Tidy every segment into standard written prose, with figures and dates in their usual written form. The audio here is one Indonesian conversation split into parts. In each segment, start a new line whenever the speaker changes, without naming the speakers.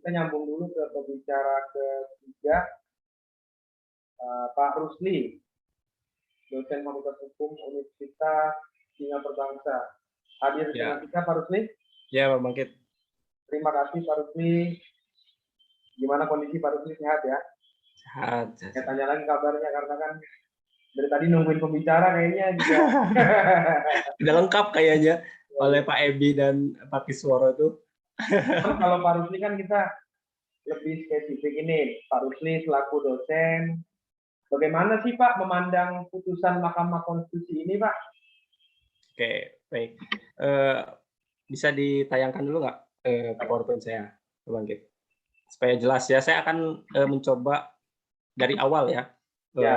Kita nyambung dulu ke pembicara ketiga, Pak Rusli, dosen Fakultas Hukum Universitas Singapura Bangsa. Hadir dengan kita Pak Rusli?
Ya, Pak Bangkit.
Terima kasih Pak Rusli. Gimana kondisi Pak Rusli, sehat ya?
Sehat.
Saya tanya lagi kabarnya karena kan dari tadi nungguin pembicara kayaknya juga.
Udah lengkap kayaknya oleh Pak Ebi dan Pak Kisworo itu.
Kalau Pak Rusli kan kita lebih spesifik ini, Pak Rusli selaku dosen, bagaimana sih Pak memandang putusan Mahkamah Konstitusi ini Pak?
Oke, baik. Bisa ditayangkan dulu nggak PowerPoint saya, Pak Bangkit? Supaya jelas ya, saya akan mencoba dari awal ya.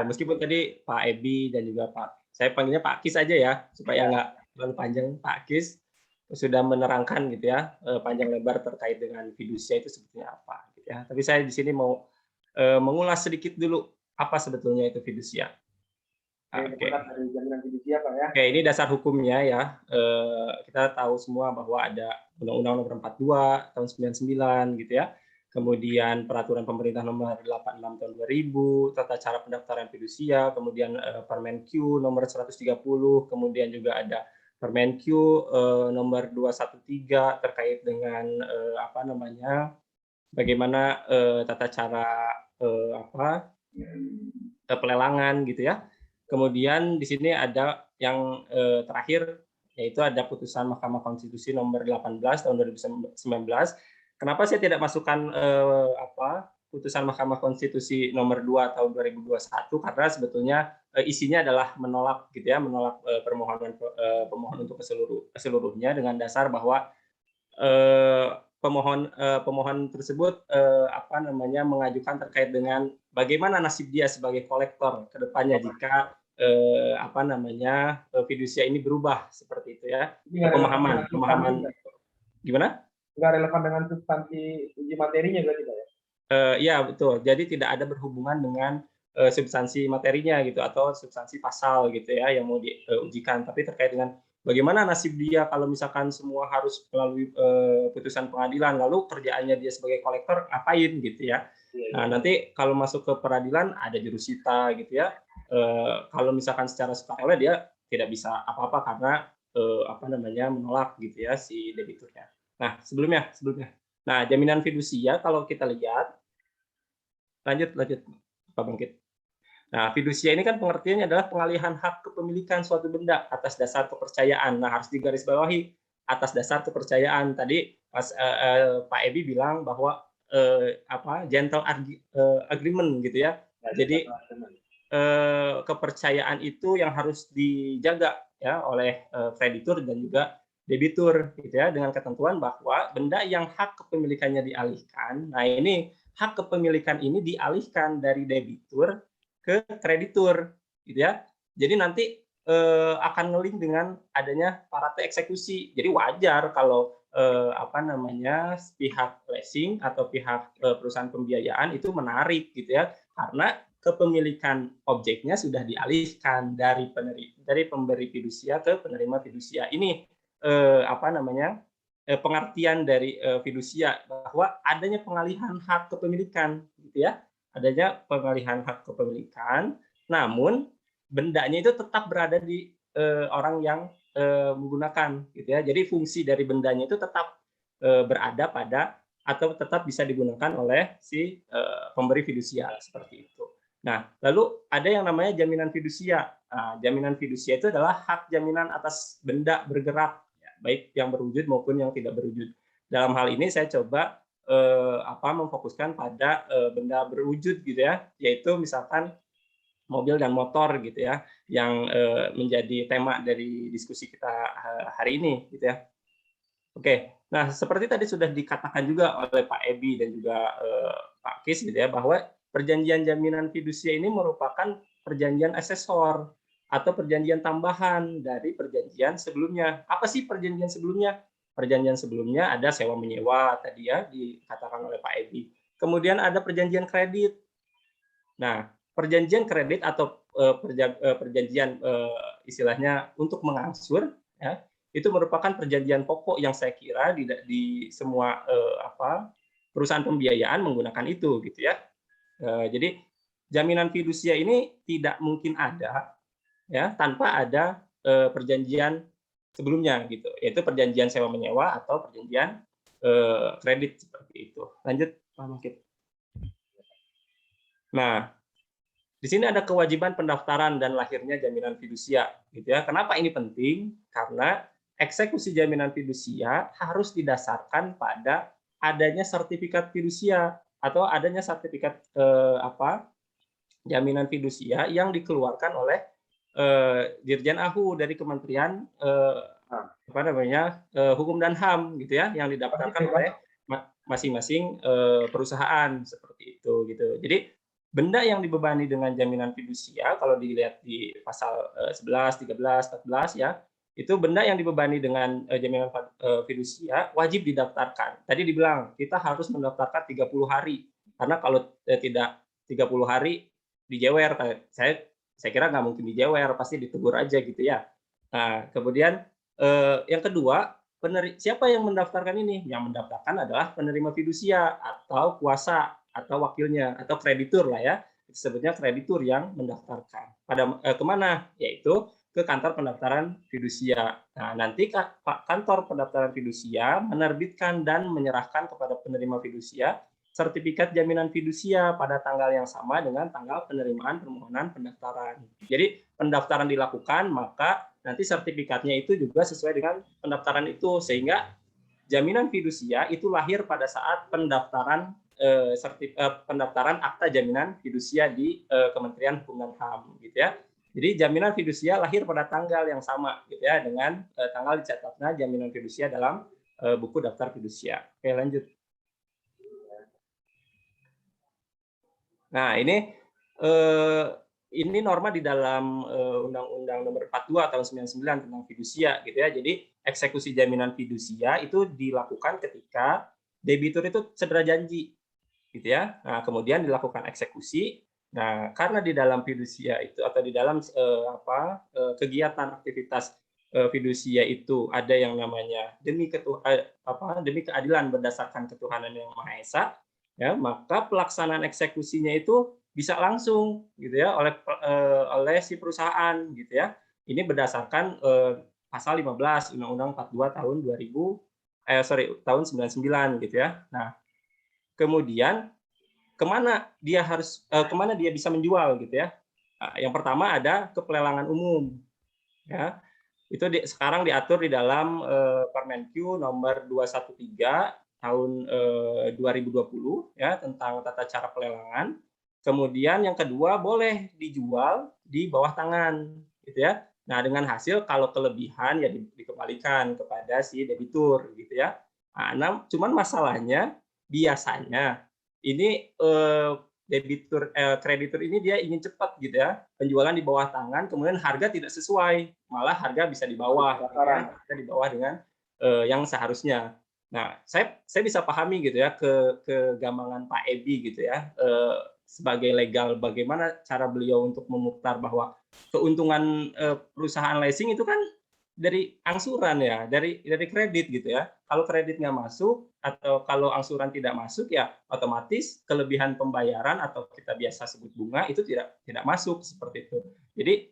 Meskipun tadi Pak Ebi dan juga saya panggilnya Pak Kis aja ya, supaya nggak terlalu panjang. Pak Kis sudah menerangkan gitu ya, panjang lebar terkait dengan fidusia itu sebetulnya apa gitu ya. Tapi saya di sini mau mengulas sedikit dulu apa sebetulnya itu fidusia.
Oke. Dari jaminan fidusia Pak ya.
Oke, ini dasar hukumnya ya. Kita tahu semua bahwa ada Undang-Undang Nomor 42 tahun 99 gitu ya. Kemudian Peraturan Pemerintah Nomor 86 tahun 2000, Tata Cara Pendaftaran Fidusia, kemudian Permenq Nomor 130, kemudian juga ada Permenq Nomor 213 terkait dengan bagaimana tata cara pelelangan gitu ya. Kemudian di sini ada yang terakhir, yaitu ada putusan Mahkamah Konstitusi nomor 18 tahun 2019. Kenapa saya tidak masukkan putusan Mahkamah Konstitusi nomor 2 tahun 2021? Karena sebetulnya isinya adalah menolak gitu ya, menolak pemohon untuk keseluruhnya dengan dasar bahwa pemohon tersebut mengajukan terkait dengan bagaimana nasib dia sebagai kolektor ke depannya jika fidusia ini berubah seperti itu ya. Pemahaman gimana?
Nggak relevan dengan substansi uji materinya berarti Pak ya?
Iya betul. Jadi tidak ada berhubungan dengan substansi materinya gitu atau substansi pasal gitu ya yang mau diujikan, tapi terkait dengan bagaimana nasib dia kalau misalkan semua harus melalui putusan pengadilan, lalu kerjaannya dia sebagai kolektor ngapain gitu ya. Nah, nanti kalau masuk ke peradilan ada jurusita gitu ya. Kalau misalkan secara sukarela dia tidak bisa apa-apa karena menolak gitu ya si debiturnya. Nah, sebelumnya. Nah, jaminan fidusia kalau kita lihat lanjut Pak Bangkit. Nah, fidusia ini kan pengertiannya adalah pengalihan hak kepemilikan suatu benda atas dasar kepercayaan. Nah, harus digarisbawahi atas dasar kepercayaan. Tadi Pak Ebi bilang bahwa gentle agreement gitu ya. Jadi kepercayaan itu yang harus dijaga ya oleh kreditur dan juga debitur gitu ya, dengan ketentuan bahwa benda yang hak kepemilikannya dialihkan. Nah, ini hak kepemilikan ini dialihkan dari debitur ke kreditur gitu ya. Jadi nanti akan ngelink dengan adanya parate eksekusi. Jadi wajar kalau pihak leasing atau pihak perusahaan pembiayaan itu menarik gitu ya, karena kepemilikan objeknya sudah dialihkan dari pemberi fidusia ke penerima fidusia. Ini pengertian dari fidusia, bahwa adanya pengalihan hak kepemilikan gitu ya, adanya pengalihan hak kepemilikan, namun bendanya itu tetap berada di orang yang menggunakan gitu ya. Jadi fungsi dari bendanya itu tetap berada pada atau tetap bisa digunakan oleh si pemberi fidusia seperti itu. Nah, lalu ada yang namanya jaminan fidusia. Nah, jaminan fidusia itu adalah hak jaminan atas benda bergerak, baik yang berwujud maupun yang tidak berwujud. Dalam hal ini saya coba memfokuskan pada benda berwujud gitu ya, yaitu misalkan mobil dan motor gitu ya, yang menjadi tema dari diskusi kita hari ini gitu ya. Oke, nah seperti tadi sudah dikatakan juga oleh Pak Ebi dan juga Pak Kis gitu ya, bahwa perjanjian jaminan fidusia ini merupakan perjanjian asesor atau perjanjian tambahan dari perjanjian sebelumnya. Apa sih perjanjian sebelumnya? perjanjian sebelumnya ada sewa menyewa tadi ya dikatakan oleh Pak Edi. Kemudian ada perjanjian kredit. Nah, perjanjian kredit atau perjanjian istilahnya untuk mengangsur ya, itu merupakan perjanjian pokok yang saya kira di semua perusahaan pembiayaan menggunakan itu gitu ya. Jadi jaminan fidusia ini tidak mungkin ada ya tanpa ada perjanjian sebelumnya gitu, yaitu perjanjian sewa menyewa atau perjanjian kredit seperti itu. Lanjut Pak Mungkin. Nah, di sini ada kewajiban pendaftaran dan lahirnya jaminan fidusia gitu ya. Kenapa ini penting? Karena eksekusi jaminan fidusia harus didasarkan pada adanya sertifikat fidusia atau adanya sertifikat jaminan fidusia yang dikeluarkan oleh Dirjen AHU dari Kementerian Hukum dan HAM gitu ya, yang didaftarkan oleh masing-masing perusahaan seperti itu gitu. Jadi benda yang dibebani dengan jaminan fidusia kalau dilihat di pasal 11, 13, 14 ya, itu benda yang dibebani dengan jaminan fidusia wajib didaftarkan. Tadi dibilang kita harus mendaftarkan 30 hari. Karena kalau tidak 30 hari dijewer, saya kira nggak mungkin dijewer, pasti ditegur aja gitu ya. Nah, kemudian yang kedua, siapa yang mendaftarkan ini? Yang mendaftarkan adalah penerima fidusia atau kuasa atau wakilnya atau kreditur lah ya, disebutnya kreditur yang mendaftarkan. Kemana? Yaitu ke kantor pendaftaran fidusia. Nah, nanti kantor pendaftaran fidusia menerbitkan dan menyerahkan kepada penerima fidusia sertifikat jaminan fidusia pada tanggal yang sama dengan tanggal penerimaan permohonan pendaftaran. Jadi pendaftaran dilakukan, maka nanti sertifikatnya itu juga sesuai dengan pendaftaran itu, sehingga jaminan fidusia itu lahir pada saat pendaftaran akta jaminan fidusia di Kementerian Hukum dan HAM gitu ya. Jadi jaminan fidusia lahir pada tanggal yang sama gitu ya dengan tanggal dicatatnya jaminan fidusia dalam buku daftar fidusia. Oke, lanjut. Nah, ini norma di dalam Undang-Undang Nomor 42 tahun 99 tentang fidusia gitu ya. Jadi eksekusi jaminan fidusia itu dilakukan ketika debitur itu cedera janji gitu ya. Nah, kemudian dilakukan eksekusi. Nah, karena di dalam fidusia itu atau di dalam kegiatan aktivitas fidusia itu ada yang namanya demi keadilan berdasarkan ketuhanan yang Maha Esa, ya, maka pelaksanaan eksekusinya itu bisa langsung gitu ya oleh si perusahaan gitu ya. Ini berdasarkan pasal 15 Undang-Undang 42 tahun 99 gitu ya. Nah, kemudian kemana dia bisa menjual gitu ya. Nah, yang pertama ada kepelelangan umum ya. Itu sekarang diatur di dalam Permenq nomor 213 tahun 2020 ya tentang tata cara pelelangan. Kemudian yang kedua boleh dijual di bawah tangan gitu ya. Nah, dengan hasil kalau kelebihan ya dikembalikan kepada si debitur gitu ya. Nah, cuman masalahnya biasanya ini kreditur ini dia ingin cepat gitu ya, penjualan di bawah tangan, kemudian harga tidak sesuai, malah harga bisa di bawah, gitu ya, harga di bawah dengan yang seharusnya. Nah, saya bisa pahami gitu ya kegambangan Pak Edi gitu ya, sebagai legal bagaimana cara beliau untuk memutar bahwa keuntungan perusahaan leasing itu kan dari angsuran ya, dari kredit gitu ya. Kalau kredit nggak masuk atau kalau angsuran tidak masuk ya otomatis kelebihan pembayaran atau kita biasa sebut bunga itu tidak masuk seperti itu. Jadi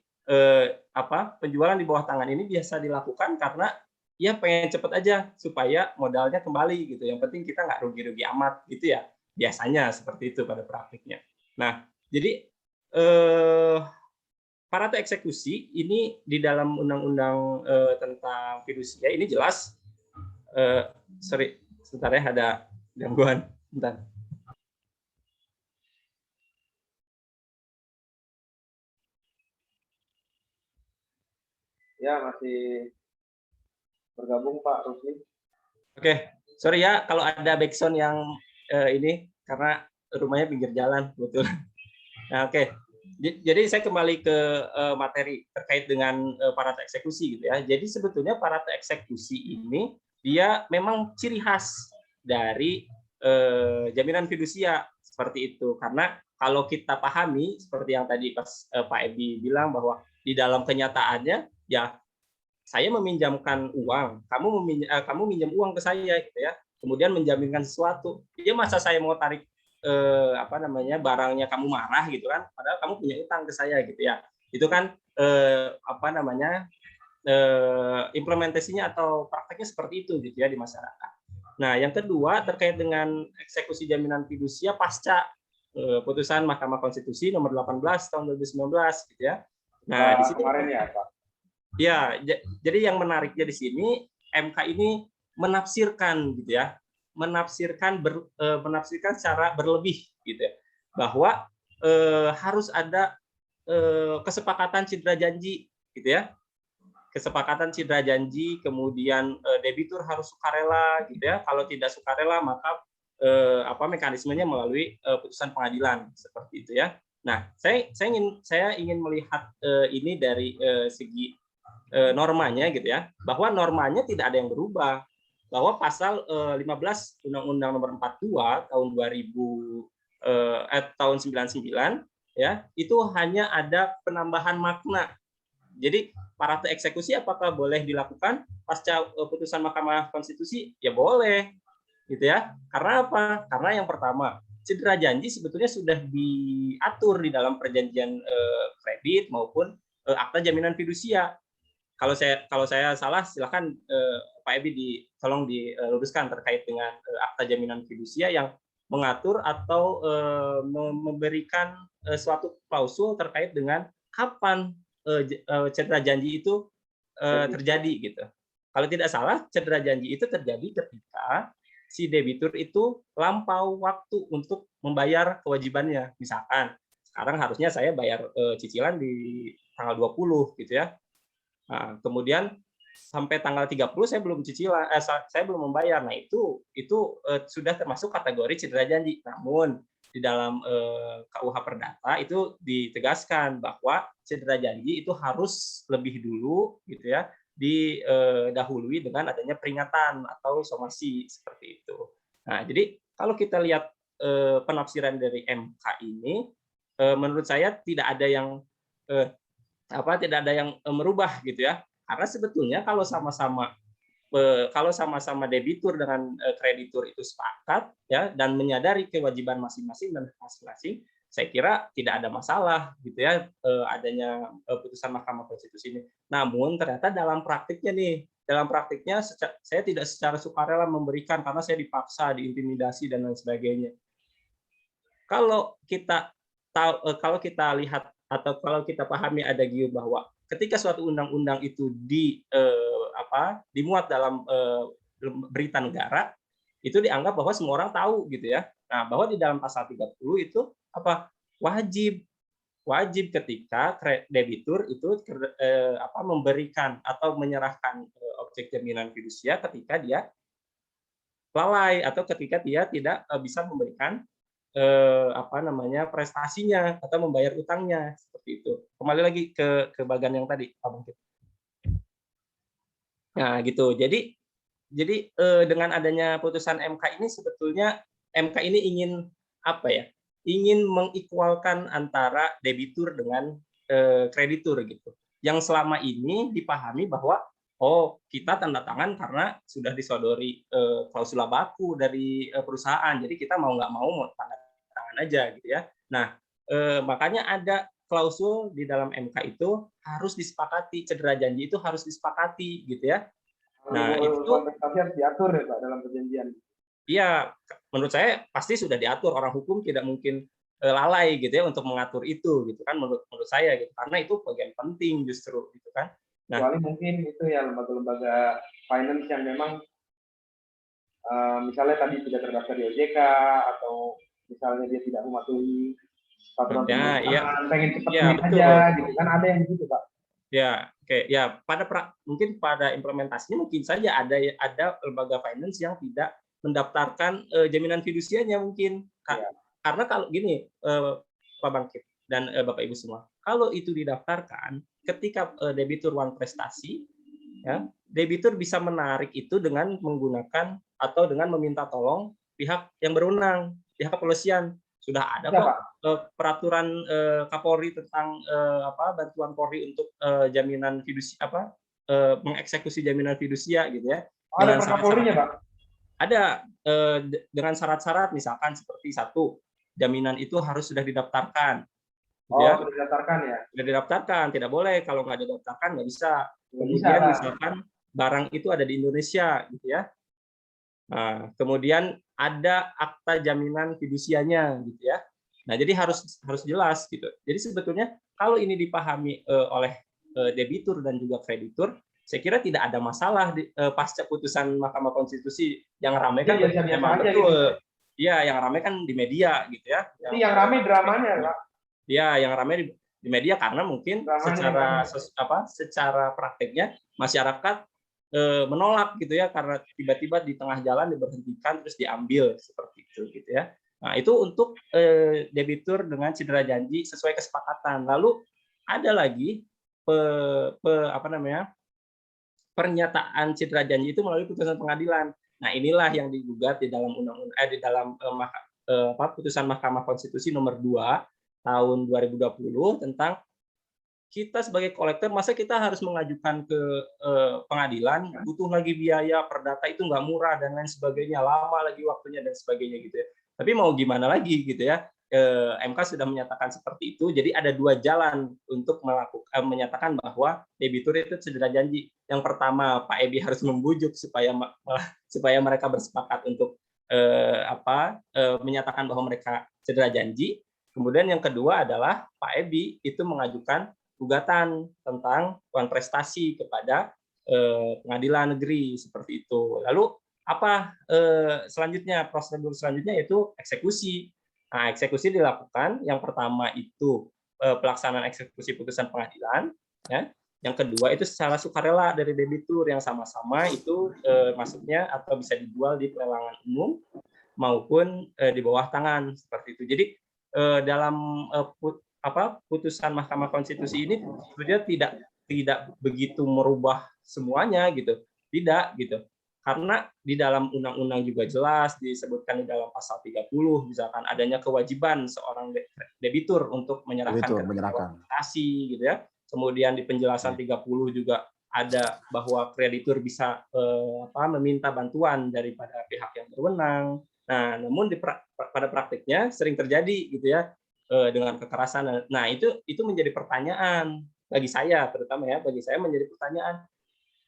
penjualan di bawah tangan ini biasa dilakukan karena ya pengen cepet aja supaya modalnya kembali gitu. Yang penting kita nggak rugi-rugi amat gitu ya. Biasanya seperti itu pada praktiknya. Nah, jadi parate eksekusi ini di dalam undang-undang tentang fidusia ini jelas. Sebentar ya, ada gangguan. Bentar.
Ya, masih bergabung Pak Rusli.
Oke, sorry ya kalau ada backsound yang ini karena rumahnya pinggir jalan betul. Nah, oke. Jadi saya kembali ke materi terkait dengan parate eksekusi gitu ya. Jadi sebetulnya parate eksekusi ini dia memang ciri khas dari jaminan fidusia seperti itu. Karena kalau kita pahami seperti yang tadi pas Pak Ebi bilang bahwa di dalam kenyataannya ya saya meminjamkan uang, kamu minjam uang ke saya gitu ya. Kemudian menjaminkan sesuatu. Ya masa saya mau tarik apa namanya barangnya kamu marah gitu kan, padahal kamu punya utang ke saya gitu ya. Itu kan apa namanya implementasinya atau prakteknya seperti itu gitu ya di masyarakat. Nah, yang kedua terkait dengan eksekusi jaminan fidusia pasca putusan Mahkamah Konstitusi nomor 18 tahun 2019 gitu ya. Nah, di sini
kemarin ya, Pak.
ya, jadi yang menariknya di sini MK ini menafsirkan gitu ya, menafsirkan secara berlebih gitu ya, bahwa harus ada kesepakatan cedera janji gitu ya, kesepakatan cedera janji, kemudian debitur harus sukarela gitu ya, kalau tidak sukarela maka apa mekanismenya melalui putusan pengadilan seperti itu ya. Nah, saya ingin melihat ini dari segi normanya gitu ya, bahwa normanya tidak ada yang berubah, bahwa pasal 15 Undang-Undang Nomor 42 tahun 99 ya, itu hanya ada penambahan makna. Jadi parate eksekusi apakah boleh dilakukan pasca putusan Mahkamah Konstitusi? Ya boleh, gitu ya. Karena apa? Karena yang pertama, cedera janji sebetulnya sudah diatur di dalam perjanjian kredit maupun akta jaminan fidusia. Kalau saya salah silakan Pak Ebi tolong diluruskan terkait dengan akta jaminan fidusia yang mengatur atau memberikan suatu klausul terkait dengan kapan cedera janji itu terjadi gitu. Kalau tidak salah cedera janji itu terjadi ketika si debitur itu lampau waktu untuk membayar kewajibannya. Misalkan sekarang harusnya saya bayar cicilan di tanggal 20 gitu ya. Nah, kemudian sampai tanggal 30 saya belum cicilan, saya belum membayar. Nah, itu sudah termasuk kategori cedera janji. Namun di dalam KUH Perdata itu ditegaskan bahwa cedera janji itu harus lebih dulu gitu ya, didahului dengan adanya peringatan atau somasi seperti itu. Nah, jadi kalau kita lihat penafsiran dari MK ini, menurut saya tidak ada yang merubah gitu ya, karena sebetulnya kalau sama-sama debitur dengan kreditur itu sepakat ya dan menyadari kewajiban masing-masing dan masing-masing, saya kira tidak ada masalah gitu ya adanya putusan Mahkamah Konstitusi ini. Namun ternyata dalam praktiknya saya tidak secara sukarela memberikan karena saya dipaksa, diintimidasi dan lain sebagainya. Kalau kita lihat atau kalau kita pahami ada gium bahwa ketika suatu undang-undang itu dimuat dalam berita negara, itu dianggap bahwa semua orang tahu gitu ya. Nah, bahwa di dalam pasal 30 itu wajib ketika debitur itu memberikan atau menyerahkan objek jaminan fidusia ketika dia lalai atau ketika dia tidak bisa memberikan prestasinya atau membayar utangnya seperti itu. Kembali lagi ke bagian yang tadi, Pak Bangkit. Nah, gitu. Jadi dengan adanya putusan MK ini sebetulnya MK ini ingin ingin mengikualkan antara debitur dengan kreditur gitu. Yang selama ini dipahami bahwa kita tanda tangan karena sudah disodori klausula baku dari perusahaan. Jadi kita mau nggak mau tanda tangan aja gitu ya. Nah, makanya ada klausul di dalam MK itu harus disepakati, cedera janji itu harus disepakati gitu ya. Nah, itu
kontestasi harus diatur ya Pak dalam perjanjian.
Iya, menurut saya pasti sudah diatur, orang hukum tidak mungkin lalai gitu ya untuk mengatur itu gitu kan menurut saya gitu. Karena itu bagian penting justru gitu kan. Nah,
kecuali mungkin itu ya lembaga-lembaga finance yang memang misalnya tadi tidak terdaftar di OJK atau misalnya dia tidak mematuhi peraturan pemerintah, pengen cepat aja gitu kan, ada yang gitu Pak.
Ya, oke. Ya, mungkin pada implementasinya mungkin saja ada lembaga finance yang tidak mendaftarkan jaminan fidusianya mungkin. Ya. Karena kalau gini, Pak Bangkit dan Bapak Ibu semua, kalau itu didaftarkan ketika debitur uang prestasi ya debitur bisa menarik itu dengan menggunakan atau dengan meminta tolong pihak yang berwenang, pihak kepolisian. Sudah ada
Ya,
kok
Pak.
peraturan Kapolri tentang bantuan Polri untuk jaminan mengeksekusi jaminan fidusia gitu ya.
Oh, ada
Dengan
Perkapolrinya, Pak?
ada dengan syarat-syarat, misalkan seperti satu, jaminan itu harus sudah didaftarkan, gitu
Oh,
ya.
sudah didaftarkan ya?
Sudah didaftarkan, tidak boleh kalau nggak didaftarkan nggak bisa.
Nggak bisa
Kemudian
lah.
misalkan barang itu ada di Indonesia, gitu ya. Nah, kemudian ada akta jaminan fidusianya, gitu ya. Nah, jadi harus jelas gitu. Jadi sebetulnya kalau ini dipahami oleh debitur dan juga kreditur, saya kira tidak ada masalah pasca putusan Mahkamah Konstitusi. Yang ramai kan
Jadi biasa-biasa
memang
aja
betul.
gitu.
Iya, yang ramai kan di media gitu ya.
Jadi yang ramai dramanya, Pak.
Ya, yang ramai di media karena mungkin
Dramanya
secara prakteknya masyarakat menolak gitu ya, karena tiba-tiba di tengah jalan diberhentikan terus diambil seperti itu gitu ya. Nah, itu untuk debitur dengan cedera janji sesuai kesepakatan. Lalu ada lagi pernyataan cedera janji itu melalui putusan pengadilan. Nah, inilah yang digugat di dalam putusan Mahkamah Konstitusi nomor 2 tahun 2020 tentang kita sebagai kolektor, masa kita harus mengajukan ke pengadilan, butuh lagi biaya, perdata itu nggak murah dan lain sebagainya, lama lagi waktunya dan sebagainya gitu ya. Tapi mau gimana lagi gitu ya, MK sudah menyatakan seperti itu, jadi ada dua jalan untuk menyatakan bahwa debitur itu cedera janji. Yang pertama, Pak Ebi harus membujuk supaya mereka bersepakat untuk menyatakan bahwa mereka cedera janji. Kemudian yang kedua adalah Pak Ebi itu mengajukan gugatan tentang uang prestasi kepada pengadilan negeri seperti itu. Lalu apa prosedur selanjutnya yaitu eksekusi. Nah, eksekusi dilakukan yang pertama itu pelaksanaan eksekusi putusan pengadilan, ya. Yang kedua itu secara sukarela dari debitur yang sama-sama itu masuknya atau bisa dijual di pelelangan umum maupun di bawah tangan seperti itu. Jadi dalam putusan Mahkamah Konstitusi ini sebenarnya tidak begitu merubah semuanya gitu, tidak gitu. Karena di dalam undang-undang juga jelas disebutkan di dalam pasal 30 misalkan adanya kewajiban seorang debitur untuk menyerahkan prestasi gitu ya. Kemudian di penjelasan 30 juga ada bahwa kreditur bisa meminta bantuan daripada pihak yang berwenang. Nah, namun pada praktiknya sering terjadi gitu ya dengan kekerasan. Nah, itu menjadi pertanyaan bagi saya, terutama ya bagi saya menjadi pertanyaan.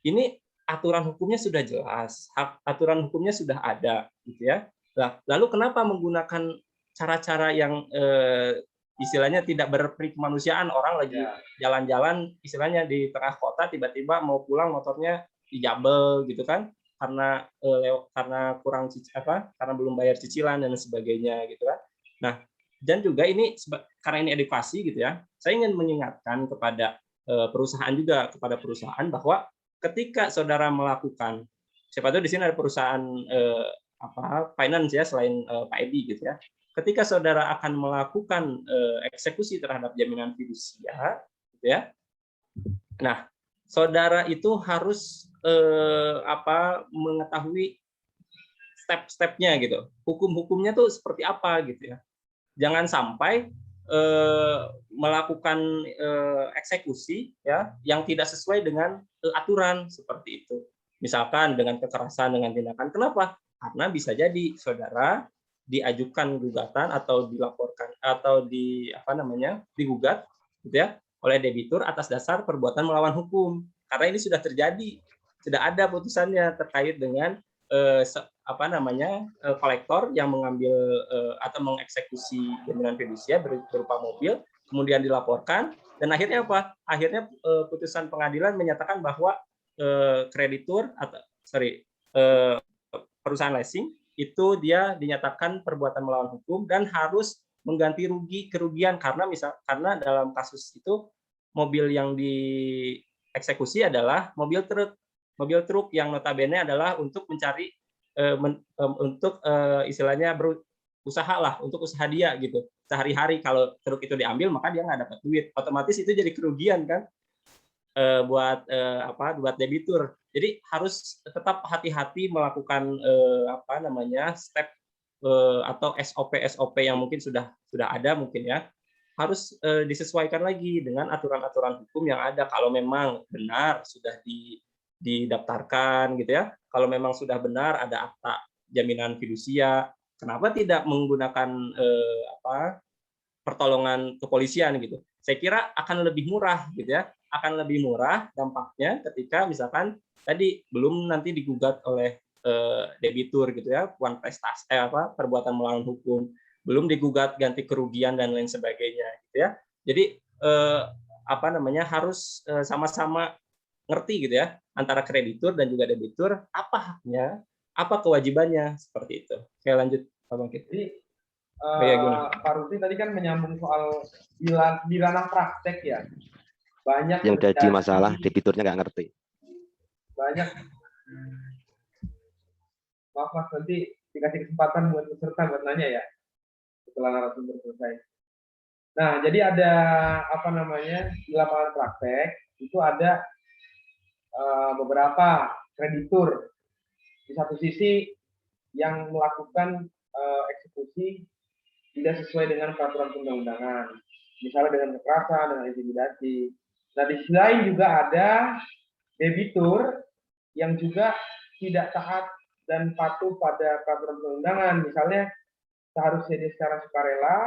Ini aturan hukumnya sudah jelas, aturan hukumnya sudah ada, gitu ya. Nah, lalu kenapa menggunakan cara-cara yang istilahnya tidak berperi kemanusiaan? Orang lagi jalan-jalan, istilahnya di tengah kota, tiba-tiba mau pulang motornya dijabel, gitu kan? Karena karena belum bayar cicilan dan sebagainya, gitu kan? Nah, dan juga ini karena ini edukasi, gitu ya. Saya ingin mengingatkan kepada perusahaan juga, kepada perusahaan bahwa ketika saudara melakukan, siapa tahu di sini ada perusahaan finance ya selain Pak Edi gitu ya. Ketika saudara akan melakukan eksekusi terhadap jaminan fidusia, gitu ya. Nah, saudara itu harus mengetahui step-stepnya gitu. Hukum-hukumnya tuh seperti apa gitu ya. Jangan sampai melakukan eksekusi ya yang tidak sesuai dengan aturan seperti itu. Misalkan dengan kekerasan, dengan tindakan. Kenapa? Karena bisa jadi saudara diajukan gugatan atau dilaporkan atau digugat gitu ya oleh debitur atas dasar perbuatan melawan hukum. Karena ini sudah terjadi, sudah ada putusannya terkait dengan kolektor yang mengambil atau mengeksekusi jaminan fidusia berupa mobil, kemudian dilaporkan dan akhirnya apa? Akhirnya putusan pengadilan menyatakan bahwa perusahaan leasing itu dia dinyatakan perbuatan melawan hukum dan harus mengganti kerugian karena dalam kasus itu mobil yang dieksekusi adalah mobil truk yang notabene adalah untuk mencari istilahnya berusaha lah, untuk usaha dia gitu sehari-hari. Kalau truk itu diambil maka dia nggak dapat duit, otomatis itu jadi kerugian kan buat debitur. Jadi harus tetap hati-hati melakukan apa namanya step atau SOP-SOP yang mungkin sudah ada mungkin ya, harus disesuaikan lagi dengan aturan-aturan hukum yang ada. Kalau memang benar sudah didaftarkan gitu ya, kalau memang sudah benar ada akta jaminan fidusia, kenapa tidak menggunakan apa pertolongan kepolisian gitu. Saya kira akan lebih murah gitu ya, akan lebih murah dampaknya ketika misalkan tadi belum nanti digugat oleh debitur gitu ya, perbuatan melawan hukum, belum digugat ganti kerugian dan lain sebagainya gitu ya. Jadi apa namanya harus sama-sama ngerti gitu ya antara kreditur dan juga debitur apa haknya, apa kewajibannya seperti itu. Oke lanjut Pak Bangkit.
Jadi
Oh ya gimana?
Pak Rusli tadi kan menyambung soal di ranah praktek ya. Banyak
Yang jadi
terjadi,
masalah debiturnya nggak ngerti.
banyak. Maaf Mas, nanti dikasih kesempatan buat peserta buat nanya ya setelah narasumber selesai. Nah, jadi ada apa namanya di lapangan praktek itu ada beberapa kreditur di satu sisi yang melakukan eksekusi tidak sesuai dengan peraturan perundang-undangan, misalnya dengan kekerasan, dengan intimidasi. Nah, di sisi lain juga ada debitur yang juga tidak taat dan patuh pada peraturan perundangan, misalnya seharusnya dia secara sukarela,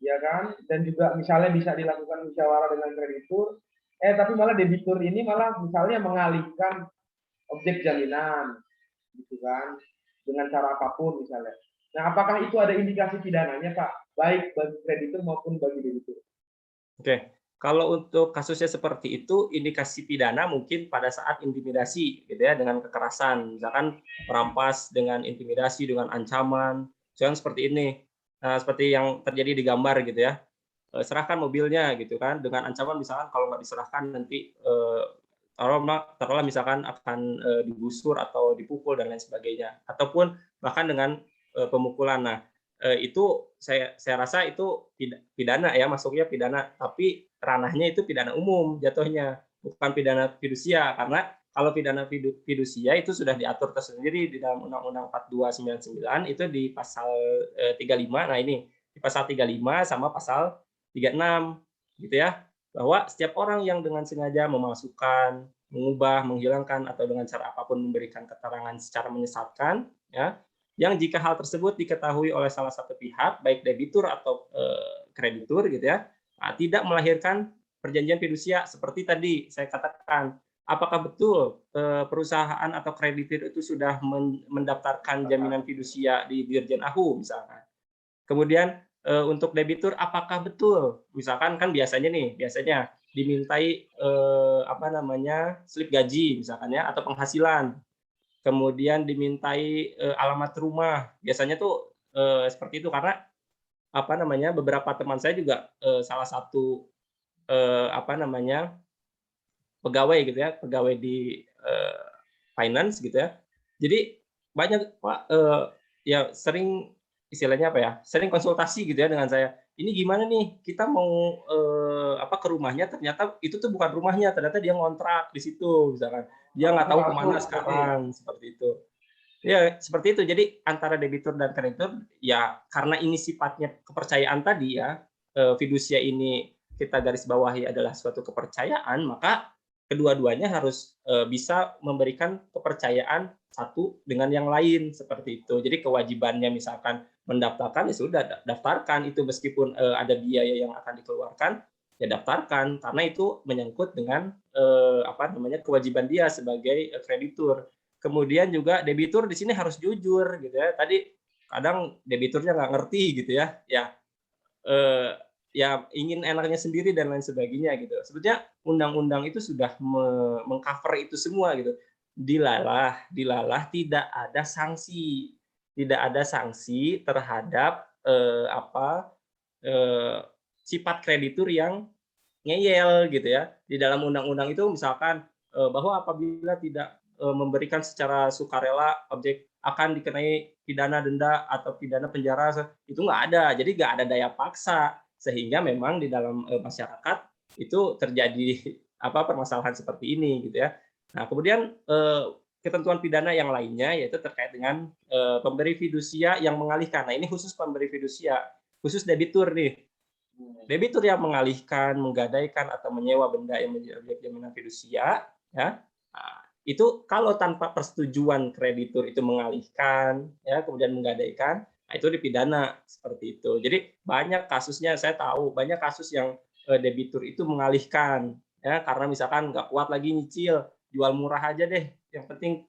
ya kan, dan juga misalnya bisa dilakukan musyawarah dengan kreditur, tapi malah debitur ini malah misalnya mengalihkan objek jaminan, gitu kan, dengan cara apapun misalnya. Nah, apakah itu ada indikasi pidananya, Pak? Baik bagi kreditur maupun bagi debitur.
Oke, kalau untuk kasusnya seperti itu, indikasi pidana mungkin pada saat intimidasi, gitu ya, dengan kekerasan, misalkan merampas dengan intimidasi, dengan ancaman, misalkan seperti ini, seperti yang terjadi di gambar gitu ya, serahkan mobilnya gitu kan, dengan ancaman misalkan kalau nggak diserahkan nanti taruhlah misalkan akan digusur atau dipukul dan lain sebagainya, ataupun bahkan dengan pemukulan. Nah, itu saya rasa itu pidana ya, masuknya pidana, tapi ranahnya itu pidana umum jatuhnya, bukan pidana fidusia, karena kalau pidana fidusia itu sudah diatur tersendiri di dalam Undang-Undang 4299 itu di pasal 35. Nah ini di pasal 35 sama pasal 36 gitu ya, bahwa setiap orang yang dengan sengaja memalsukan, mengubah, menghilangkan atau dengan cara apapun memberikan keterangan secara menyesatkan ya, yang jika hal tersebut diketahui oleh salah satu pihak, baik debitur atau kreditur gitu ya, tidak melahirkan perjanjian fidusia seperti tadi saya katakan. Apakah betul perusahaan atau kreditur itu sudah mendaftarkan jaminan fidusia di Dirjen AHU misalkan. Kemudian untuk debitur apakah betul misalkan kan biasanya dimintai apa namanya slip gaji misalkan ya atau penghasilan, kemudian dimintai alamat rumah, biasanya tuh seperti itu karena apa namanya beberapa teman saya juga salah satu apa namanya pegawai gitu ya, pegawai di finance gitu ya. Jadi banyak Pak ya sering istilahnya apa ya, sering konsultasi gitu ya dengan saya. Ini gimana nih, kita mau apa ke rumahnya, ternyata itu tuh bukan rumahnya, ternyata dia ngontrak di situ misalkan. Dia nggak tahu kemana sekarang, seperti itu. Ya, seperti itu. Jadi antara debitur dan kreditur, ya karena ini sifatnya kepercayaan tadi ya, fidusia ini kita garis bawahi adalah suatu kepercayaan, maka kedua-duanya harus bisa memberikan kepercayaan satu dengan yang lain seperti itu. Jadi kewajibannya misalkan mendaftarkan ya sudah daftarkan itu meskipun ada biaya yang akan dikeluarkan ya daftarkan karena itu menyangkut dengan apa namanya kewajiban dia sebagai kreditur. Kemudian juga debitur di sini harus jujur gitu ya. Tadi kadang debiturnya nggak ngerti gitu ya. Ya ingin enaknya sendiri dan lain sebagainya gitu. Sebetulnya undang-undang itu sudah mengcover itu semua gitu. Dilalah tidak ada sanksi. Tidak ada sanksi terhadap apa sifat kreditur yang ngeyel gitu ya. Di dalam undang-undang itu misalkan bahwa apabila tidak memberikan secara sukarela objek akan dikenai pidana denda atau pidana penjara itu nggak ada. Jadi nggak ada daya paksa sehingga memang di dalam masyarakat itu terjadi apa permasalahan seperti ini gitu ya. Nah, kemudian ketentuan pidana yang lainnya yaitu terkait dengan pemberi fidusia yang mengalihkan. Nah, ini khusus pemberi fidusia, khusus debitur nih. Debitur yang mengalihkan, menggadaikan atau menyewa benda yang menjadi objek jaminan fidusia, ya. Nah, itu kalau tanpa persetujuan kreditur itu mengalihkan, ya, kemudian menggadaikan, nah itu dipidana seperti itu. Jadi banyak kasusnya saya tahu, banyak kasus yang debitur itu mengalihkan, ya, karena misalkan nggak kuat lagi nyicil, jual murah aja deh, yang penting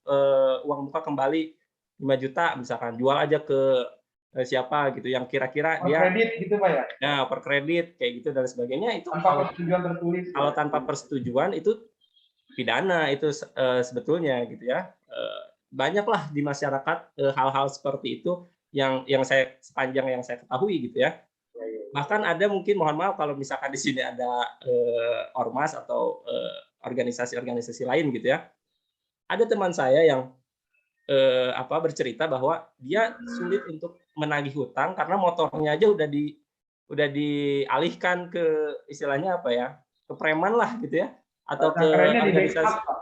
uang muka kembali 5 juta misalkan, jual aja ke siapa gitu yang kira-kira
Per
dia
kredit gitu Pak ya?
per kredit kayak gitu dan sebagainya itu
Tanpa persetujuan tertulis ya?
kalau tanpa persetujuan itu pidana itu sebetulnya gitu ya. Banyaklah di masyarakat hal-hal seperti itu yang saya sepanjang yang saya ketahui gitu ya. Bahkan ada mungkin mohon maaf kalau misalkan di sini ada ormas atau organisasi-organisasi lain gitu ya. Ada teman saya yang bercerita bahwa dia sulit untuk menagih hutang karena motornya aja udah dialihkan ke istilahnya apa ya, ke preman lah gitu ya, atau
Bahasa
ke
kerennya di backup
organisasi
Pak.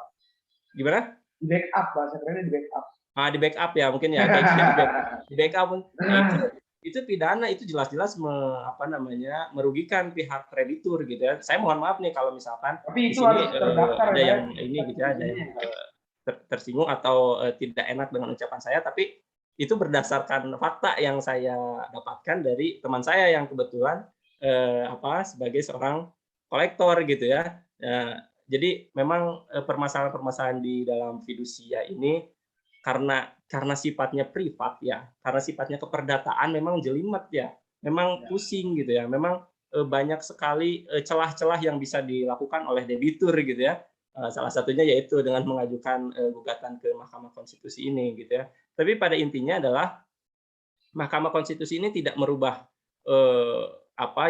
gimana?
Di backup, bahasa kerennya di backup.
Di-backup ya mungkin ya, kayak gitu di-backup. Nah, itu pidana, itu jelas-jelas merugikan pihak kreditur gitu ya. Saya mohon maaf nih kalau misalkan
Tapi
di
itu
sini
harus terdaftar
ada
ya Pak ya,
yang
di
ini gitu ya, ada
institusinya
yang
ya.
tersinggung atau tidak enak dengan ucapan saya, tapi itu berdasarkan fakta yang saya dapatkan dari teman saya yang kebetulan sebagai seorang kolektor gitu ya. Jadi memang permasalahan-permasalahan di dalam fidusia ini karena sifatnya privat ya, karena sifatnya keperdataan memang jelimet ya, memang pusing gitu ya, memang banyak sekali celah-celah yang bisa dilakukan oleh debitur gitu ya. Salah satunya yaitu dengan mengajukan gugatan ke Mahkamah Konstitusi ini gitu ya. Tapi pada intinya adalah Mahkamah Konstitusi ini tidak merubah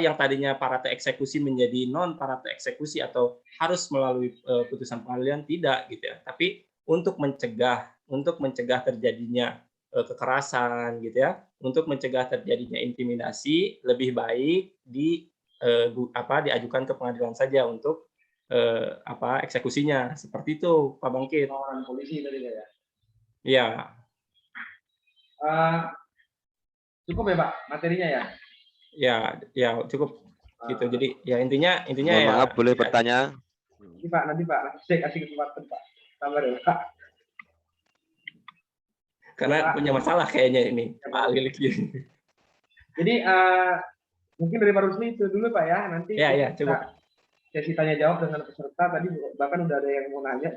yang tadinya parate eksekusi menjadi non parate eksekusi atau harus melalui putusan pengadilan, tidak gitu ya. Tapi untuk mencegah terjadinya kekerasan gitu ya, untuk mencegah terjadinya intimidasi, lebih baik diajukan ke pengadilan saja untuk eksekusinya. Seperti itu, Pak Bangkit.
Laporan polisi tadi ya.
Iya.
Cukup ya Pak materinya ya?
Ya cukup gitu. Jadi ya intinya
Mohon
ya.
maaf, boleh bertanya?
Nanti Pak, saya kasih kesempatan Pak. Sabar ya Pak.
Karena punya masalah kayaknya ini Pak Lilik.
Jadi mungkin dari Pak Rusli itu dulu Pak ya. Nanti
ya cukup.
sesi tanya jawab dengan peserta tadi bahkan udah ada yang mau nanya.